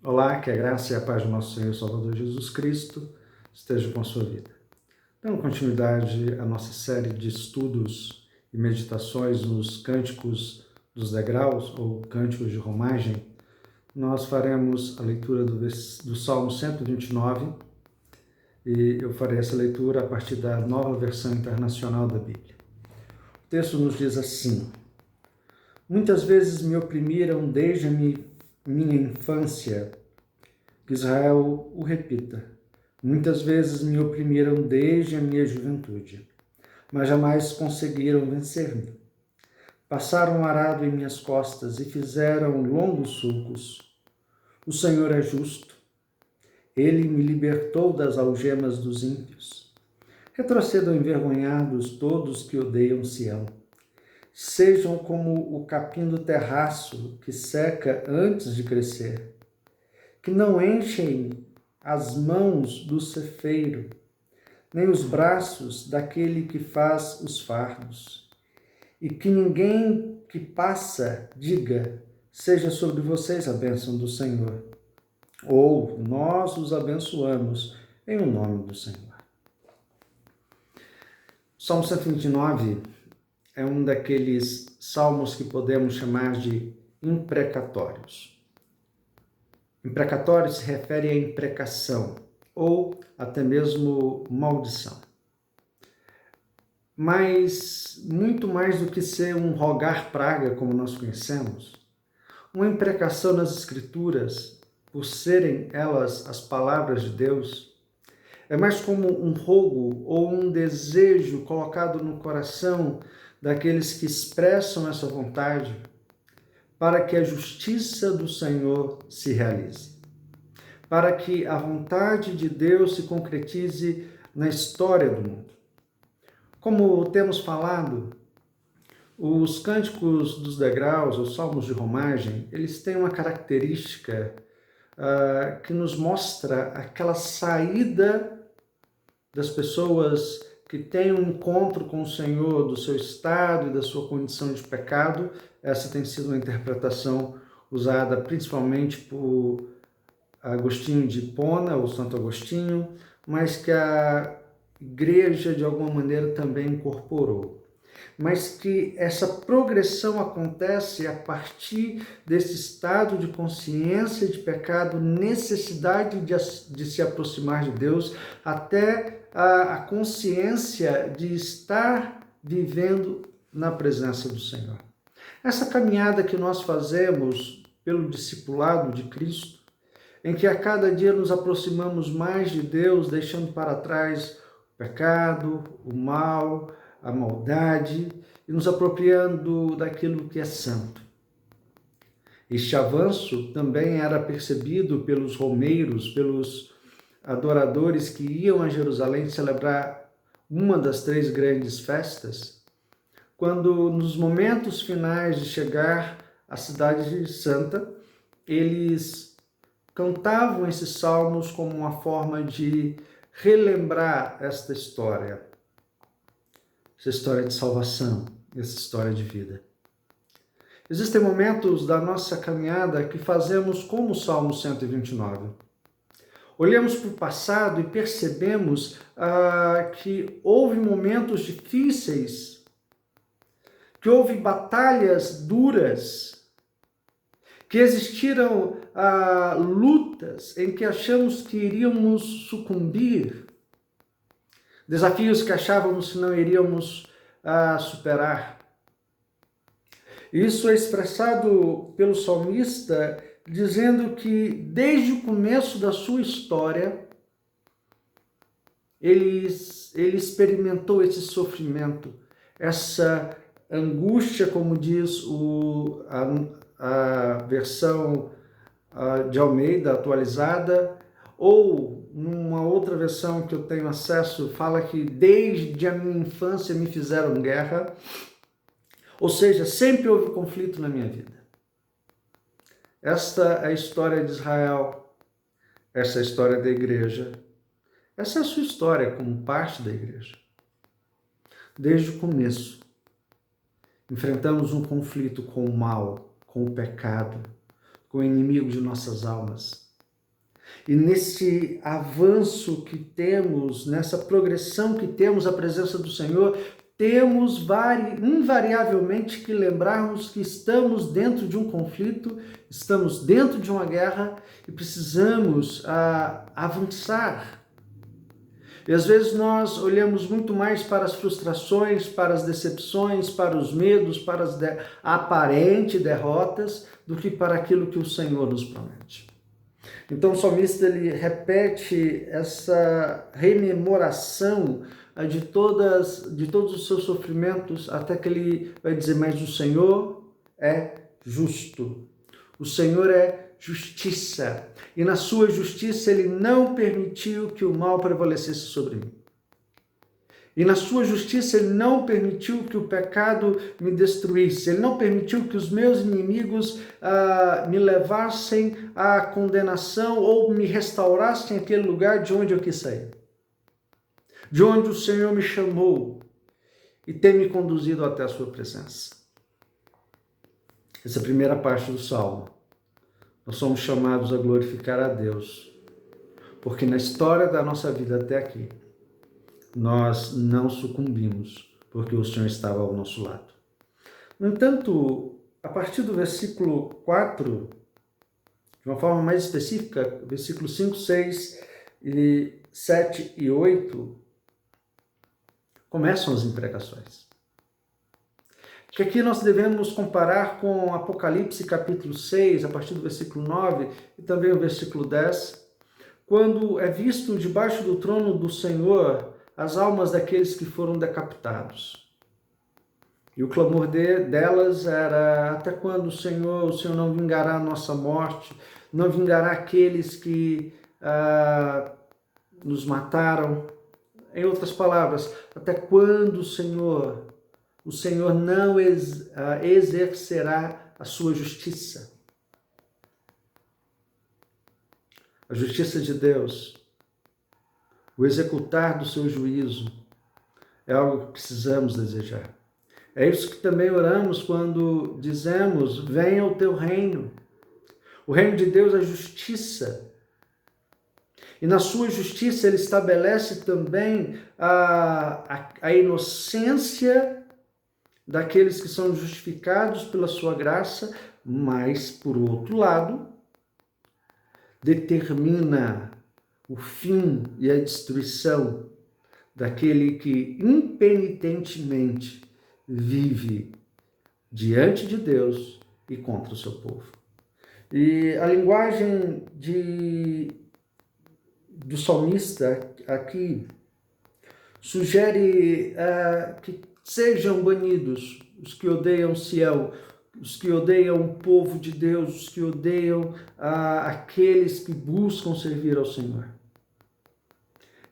Olá, que a graça e a paz do nosso Senhor e Salvador Jesus Cristo esteja com a sua vida. Dando continuidade à nossa série de estudos e meditações nos Cânticos dos Degraus, ou Cânticos de Romagem, nós faremos a leitura do Salmo 129, e eu farei essa leitura a partir da Nova Versão Internacional da Bíblia. O texto nos diz assim: Muitas vezes me oprimiram desde a minha infância. Que Israel o repita. Muitas vezes me oprimiram desde a minha juventude, mas jamais conseguiram vencer-me. Passaram um arado em minhas costas e fizeram longos sulcos. O Senhor é justo. Ele me libertou das algemas dos ímpios. Retrocedam envergonhados todos que odeiam Sião. Sejam como o capim do terraço que seca antes de crescer, que não enchem as mãos do cefeiro, nem os braços daquele que faz os fardos, e que ninguém que passa diga, seja sobre vocês a bênção do Senhor, ou nós os abençoamos em o nome do Senhor. O Salmo 129 é um daqueles salmos que podemos chamar de imprecatórios. Imprecatório se refere à imprecação ou até mesmo maldição. Mas, muito mais do que ser um rogar praga, como nós conhecemos, uma imprecação nas Escrituras, por serem elas as palavras de Deus, é mais como um rogo ou um desejo colocado no coração daqueles que expressam essa vontade, para que a justiça do Senhor se realize, para que a vontade de Deus se concretize na história do mundo. Como temos falado, os cânticos dos degraus, os salmos de romagem, eles têm uma característica que nos mostra aquela saída das pessoas que têm um encontro com o Senhor, do seu estado e da sua condição de pecado. Essa tem sido uma interpretação usada principalmente por Agostinho de Hipona, ou Santo Agostinho, mas que a igreja de alguma maneira também incorporou. Mas que essa progressão acontece a partir desse estado de consciência de pecado, necessidade de se aproximar de Deus, até a consciência de estar vivendo na presença do Senhor. Essa caminhada que nós fazemos pelo discipulado de Cristo, em que a cada dia nos aproximamos mais de Deus, deixando para trás o pecado, o mal, a maldade, e nos apropriando daquilo que é santo. Este avanço também era percebido pelos romeiros, pelos adoradores que iam a Jerusalém celebrar uma das 3 grandes festas, quando nos momentos finais de chegar à cidade santa, eles cantavam esses salmos como uma forma de relembrar esta história, essa história de salvação, essa história de vida. Existem momentos da nossa caminhada que fazemos como o Salmo 129. Olhamos para o passado e percebemos que houve momentos difíceis, que houve batalhas duras, que existiram lutas em que achamos que iríamos sucumbir, desafios que achávamos que não iríamos superar. Isso é expressado pelo salmista dizendo que desde o começo da sua história ele experimentou esse sofrimento, essa angústia, como diz a versão de Almeida atualizada, ou numa outra versão que eu tenho acesso, fala que desde a minha infância me fizeram guerra, ou seja, sempre houve conflito na minha vida. Esta é a história de Israel, essa é a história da igreja, essa é a sua história como parte da igreja. Desde o começo, enfrentamos um conflito com o mal, com o pecado, com o inimigo de nossas almas. E nesse avanço que temos, nessa progressão que temos a presença do Senhor, temos invariavelmente que lembrarmos que estamos dentro de um conflito, estamos dentro de uma guerra e precisamos avançar. E às vezes nós olhamos muito mais para as frustrações, para as decepções, para os medos, para as aparentes derrotas, do que para aquilo que o Senhor nos promete. Então o salmista ele repete essa rememoração de todos os seus sofrimentos, até que ele vai dizer, mas o Senhor é justo, o Senhor é justiça, e na sua justiça ele não permitiu que o mal prevalecesse sobre mim. E na sua justiça ele não permitiu que o pecado me destruísse, ele não permitiu que os meus inimigos me levassem à condenação ou me restaurassem aquele lugar de onde eu quis sair. De onde o Senhor me chamou e tem me conduzido até a sua presença. Essa é a primeira parte do Salmo. Nós somos chamados a glorificar a Deus, porque na história da nossa vida até aqui, nós não sucumbimos, porque o Senhor estava ao nosso lado. No entanto, a partir do versículo 4, de uma forma mais específica, versículos 5, 6, 7 e 8, começam as imprecações. Que aqui nós devemos comparar com Apocalipse capítulo 6, a partir do versículo 9 e também o versículo 10, quando é visto debaixo do trono do Senhor as almas daqueles que foram decapitados. E o clamor delas era, até quando o Senhor não vingará a nossa morte, não vingará aqueles que nos mataram. Em outras palavras, até quando o Senhor não exercerá a sua justiça? A justiça de Deus, o executar do seu juízo, é algo que precisamos desejar. É isso que também oramos quando dizemos, venha o teu reino. O reino de Deus é justiça. E na sua justiça ele estabelece também a inocência daqueles que são justificados pela sua graça, mas, por outro lado, determina o fim e a destruição daquele que impenitentemente vive diante de Deus e contra o seu povo. E a linguagem do salmista aqui sugere que sejam banidos os que odeiam Sião, os que odeiam o povo de Deus, os que odeiam aqueles que buscam servir ao Senhor.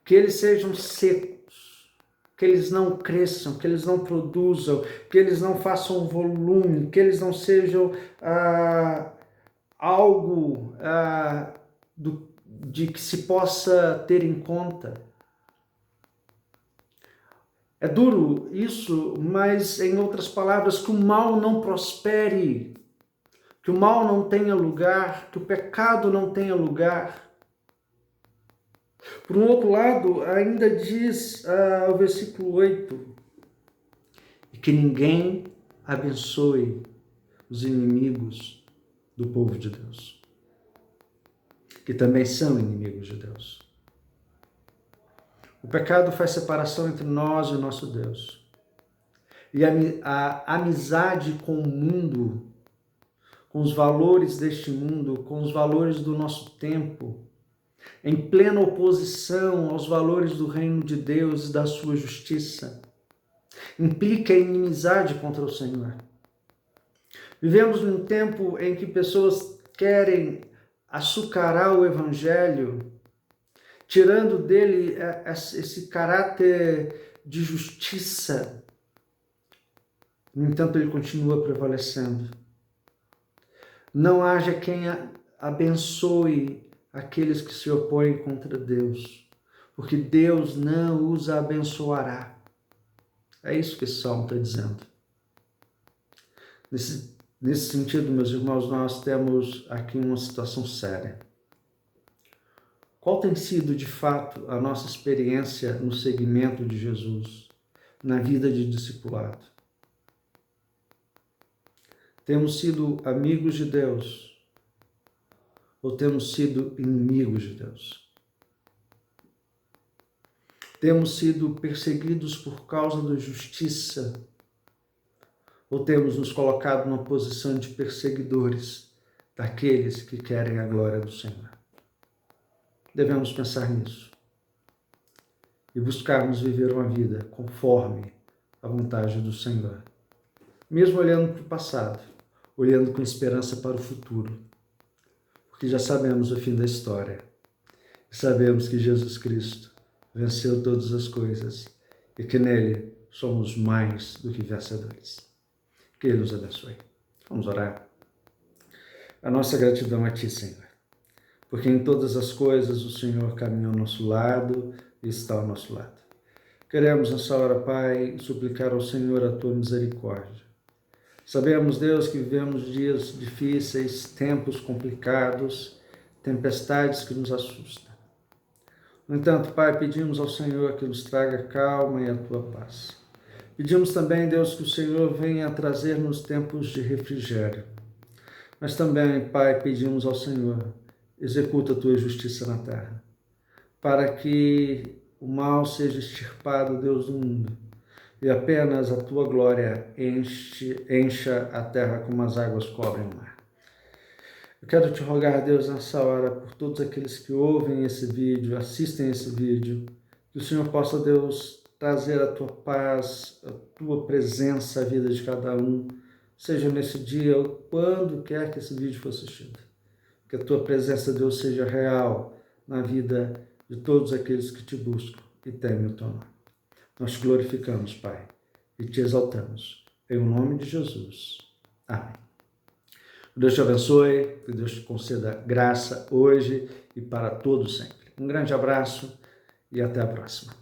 Que eles sejam secos, que eles não cresçam, que eles não produzam, que eles não façam volume, que eles não sejam algo de que se possa ter em conta. É duro isso, mas em outras palavras, que o mal não prospere, que o mal não tenha lugar, que o pecado não tenha lugar. Por um outro lado, ainda diz o versículo 8, que ninguém abençoe os inimigos do povo de Deus, que também são inimigos de Deus. O pecado faz separação entre nós e o nosso Deus. E a amizade com o mundo, com os valores deste mundo, com os valores do nosso tempo, em plena oposição aos valores do reino de Deus e da sua justiça, implica inimizade contra o Senhor. Vivemos num tempo em que pessoas querem açucarar o Evangelho, tirando dele esse caráter de justiça. No entanto, ele continua prevalecendo. Não haja quem abençoe aqueles que se opõem contra Deus, porque Deus não os abençoará. É isso que esse salmo está dizendo. Nesse sentido, meus irmãos, nós temos aqui uma situação séria. Qual tem sido, de fato, a nossa experiência no seguimento de Jesus, na vida de discipulado? Temos sido amigos de Deus ou temos sido inimigos de Deus? Temos sido perseguidos por causa da justiça ou temos nos colocado numa posição de perseguidores daqueles que querem a glória do Senhor? Devemos pensar nisso e buscarmos viver uma vida conforme a vontade do Senhor, mesmo olhando para o passado, olhando com esperança para o futuro, porque já sabemos o fim da história. Sabemos que Jesus Cristo venceu todas as coisas e que nele somos mais do que vencedores. Que Ele nos abençoe. Vamos orar. A nossa gratidão a Ti, Senhor, porque em todas as coisas o Senhor caminha ao nosso lado e está ao nosso lado. Queremos nessa hora, Pai, suplicar ao Senhor a Tua misericórdia. Sabemos, Deus, que vivemos dias difíceis, tempos complicados, tempestades que nos assustam. No entanto, Pai, pedimos ao Senhor que nos traga calma e a Tua paz. Pedimos também, Deus, que o Senhor venha trazer-nos tempos de refrigério. Mas também, Pai, pedimos ao Senhor, executa a Tua justiça na terra, para que o mal seja extirpado, Deus do mundo, e apenas a Tua glória encha a terra como as águas cobrem o mar. Eu quero te rogar, Deus, nessa hora, por todos aqueles que ouvem esse vídeo, assistem esse vídeo, que o Senhor possa, Deus, trazer a Tua paz, a Tua presença à vida de cada um, seja nesse dia ou quando quer que esse vídeo for assistido. Que a Tua presença, Deus, seja real na vida de todos aqueles que Te buscam e temem o Teu nome. Nós te glorificamos, Pai, e Te exaltamos. Em nome de Jesus. Amém. Que Deus te abençoe, que Deus te conceda graça hoje e para todos sempre. Um grande abraço e até a próxima.